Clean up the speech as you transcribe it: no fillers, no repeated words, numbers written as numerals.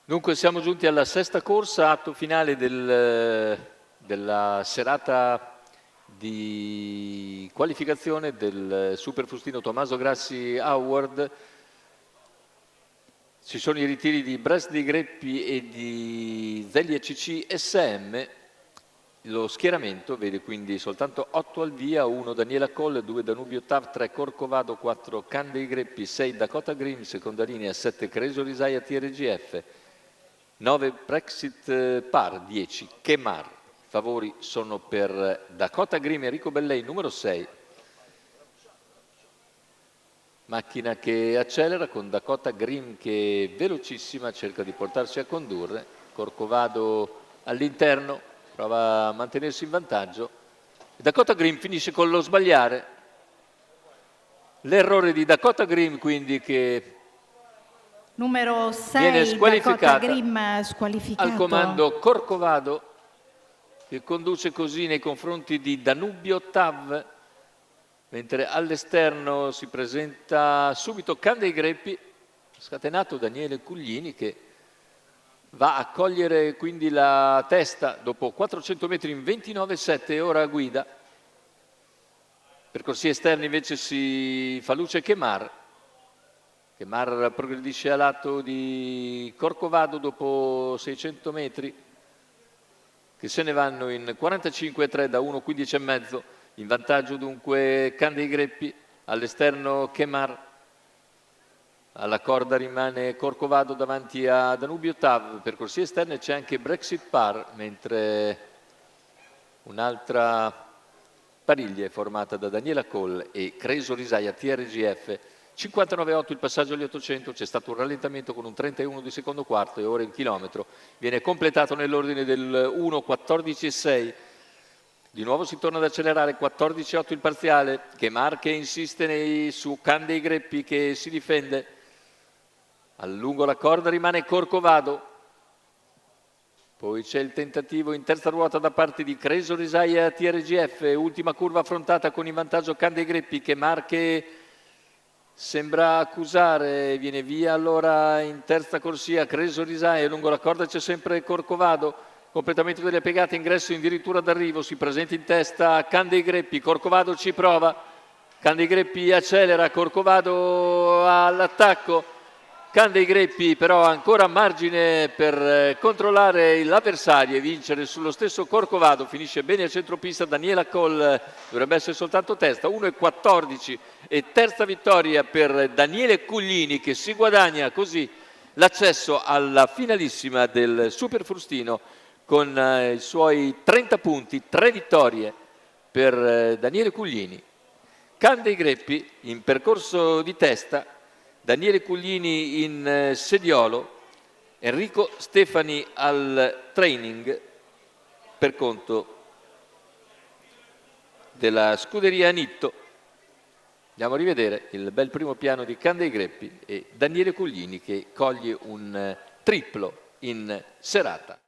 Dunque siamo giunti alla sesta corsa, atto finale della serata di qualificazione del Super Fustino Tommaso Grassi Award. Ci sono i ritiri di Brest di Greppi e di Zelli ECC SM. Lo schieramento vede quindi soltanto 8 al via, 1 Daniela Coll, 2 Danubio Tav, 3 Corcovado, 4 Candei Greppi, 6 Dakota Green, seconda linea, 7 Creso Risaia TRGF, 9 Brexit Par, 10 Kemar. I favori sono per Dakota Green e Enrico Bellei, numero 6. Macchina che accelera con Dakota Green che velocissima cerca di portarsi a condurre. Corcovado all'interno prova a mantenersi in vantaggio. Dakota Green finisce con lo sbagliare. L'errore di Dakota Green quindi che numero viene 6 squalificata. Dakota Green squalificato. Al comando Corcovado che conduce così nei confronti di Danubio Tav, mentre all'esterno si presenta subito Candei Greppi, scatenato Daniele Cuglini che va a cogliere quindi la testa dopo 400 metri in 29,7 ora a guida. Percorsi esterni invece si fa luce Kemar. Kemar progredisce a lato di Corcovado dopo 600 metri che se ne vanno in 45,3 da 1,15,5. In vantaggio dunque Candei Greppi, all'esterno Kemar. Alla corda rimane Corcovado davanti a Danubio Tav. Per corsie esterne c'è anche Brexit Par, mentre un'altra pariglia è formata da Daniela Coll e Creso Risaia TRGF. 59,8 il passaggio agli 800, c'è stato un rallentamento con un 31 di secondo quarto e ora il chilometro viene completato nell'ordine del 1,14,6. Di nuovo si torna ad accelerare, 14,8 il parziale, Kemar che insiste su Candei Greppi che si difende. Allungo la corda rimane Corcovado, poi c'è il tentativo in terza ruota da parte di Creso Risaia TRGF, ultima curva affrontata con in vantaggio Candei Greppi, Kemar che sembra accusare, viene via allora in terza corsia Creso Risaia, lungo la corda c'è sempre Corcovado, completamento delle piegate, ingresso addirittura d'arrivo, si presenta in testa Candei Greppi, Corcovado ci prova, Candei Greppi accelera, Corcovado all'attacco. Candei Greppi però ha ancora margine per controllare l'avversario e vincere sullo stesso Corcovado, finisce bene a centropista Daniela Coll, dovrebbe essere soltanto testa, 1,14 e terza vittoria per Daniele Cuglini che si guadagna così l'accesso alla finalissima del Super Frustino con i suoi 30 punti, 3 vittorie per Daniele Cuglini. Candei Greppi in percorso di testa, Daniele Cuglini in sediolo, Enrico Stefani al training per conto della scuderia Nitto. Andiamo a rivedere il bel primo piano di Candei Greppi e Daniele Cuglini che coglie un triplo in serata.